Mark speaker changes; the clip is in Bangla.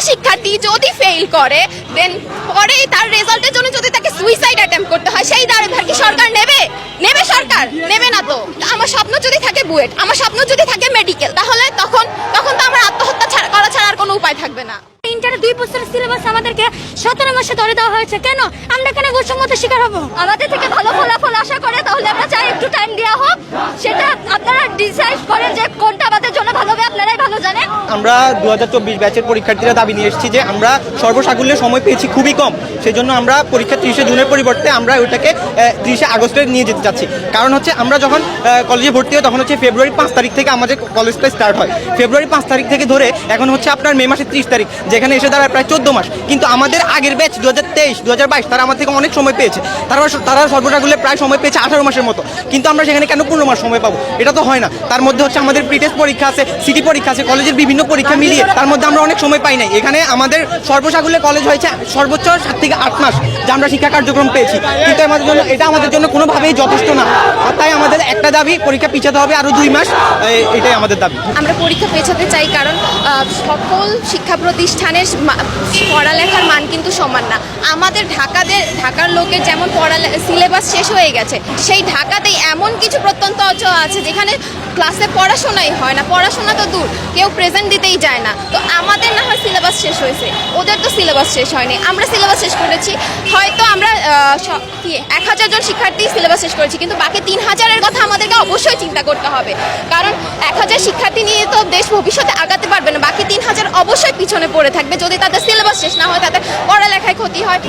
Speaker 1: শিক্ষার্থী যদি ফেল করে দেন পরে তার রেজাল্টের জন্য যদি তাকে সুইসাইড অ্যাটেম্প করতে হয়, সেই দায়ভার কি সরকার নেবে? সরকার নেবে না। তো আমার স্বপ্ন যদি থাকে বুয়েট, আমার স্বপ্ন যদি থাকে মেডিকেল, তাহলে তখন তো আমার আত্মহত্যা করা ছাড়া আর কোনো উপায় থাকবে না।
Speaker 2: ইন্টারে 2 বছরের সিলেবাস আমাদেরকে 17 মাসে ধরে দেওয়া হয়েছে। কেন আমরা কেন বৈষম্যতার শিকার হব? আমাদের থেকে ভালো ফলাফল আশা করে, তাহলে আমরা চাই একটু টাইম দেওয়া হোক। সেটা আপনারা ডিসাইড করেন যে কোনটা আমাদের জন্য ভালো হবে, আপনারাই ভালো জানেন।
Speaker 3: আমরা 2024 ব্যাচের পরীক্ষার্থীরা দাবি নিয়ে এসেছি যে আমরা সর্বসাকুল্যে সময় পেয়েছি খুবই কম, সেই জন্য আমরা পরীক্ষা 30 জুনের পরিবর্তে আমরা ওইটাকে 30 আগস্টে নিয়ে যেতে চাচ্ছি। কারণ হচ্ছে আমরা যখন কলেজে ভর্তি হই তখন হচ্ছে ফেব্রুয়ারি 5 তারিখ থেকে আমাদের কলেজটা স্টার্ট হয়। ফেব্রুয়ারি 5 তারিখ থেকে ধরে এখন হচ্ছে আপনার মে মাসের 30 তারিখ, যেখানে এসে দাঁড়ায় প্রায় 14 মাস। কিন্তু আমাদের আগের ব্যাচ 2023, 2022 তারা আমার থেকে অনেক সময় পেয়েছে। তারা সর্বসাকুল্যে প্রায় সময় পেয়েছে 18 মাসের মতো, কিন্তু আমরা সেখানে কেন 15 মাস সময় পাবো? এটা তো হয় না। তার মধ্যে হচ্ছে আমাদের প্রিটেস্ট পরীক্ষা আছে, সিটি পরীক্ষা আছে, কলেজের বিভিন্ন পরীক্ষা মিলিয়ে তার মধ্যে আমরা অনেক সময় পাই নাই। এখানে আমাদের সর্বসাকুল্যে কলেজ হয়েছে সর্বোচ্চ 7 থেকে 8 মাস যে আমরা শিক্ষা কার্যক্রম পেয়েছি, কিন্তু এটা আমাদের জন্য কোনোভাবেই যথেষ্ট না। তাই আমাদের একটা দাবি, পরীক্ষা পিছাতে হবে আরো 2 মাস, এটাই আমাদের দাবি।
Speaker 1: আমরা পরীক্ষা পেছাতে চাই কারণ সকল শিক্ষা প্রতিষ্ঠানের পড়ালেখার মান কিন্তু সমান না। আমাদের ঢাকার লোকের যেমন সিলেবাস শেষ হয়ে গেছে, সেই ঢাকাতেই এমন কিছু প্রত্যন্ত অঞ্চল আছে যেখানে ক্লাসে পড়াশোনাই হয় না। পড়াশোনা তো দূর, কেউ প্রেজেন্ট দিতেই যায় না। তো আমাদের না হয় সিলেবাস শেষ হয়েছে, ওদের তো সিলেবাস শেষ হয়নি। আমরা সিলেবাস শেষ করেছি, হয়তো আমরা 1000 জন শিক্ষার্থী সিলেবাস শেষ করেছি, কিন্তু বাকি 3000-এর কথা আমাদেরকে অবশ্যই চিন্তা করতে হবে। কারণ 1000 শিক্ষার্থী নিয়ে তো দেশ ভবিষ্যতে আগাতে পারবে না। বাকি 3000 অবশ্যই পিছনে পড়ে থাকবে যদি তাদের সিলেবাস শেষ না হয়, তাদের পড়ালেখায় ক্ষতি হয়।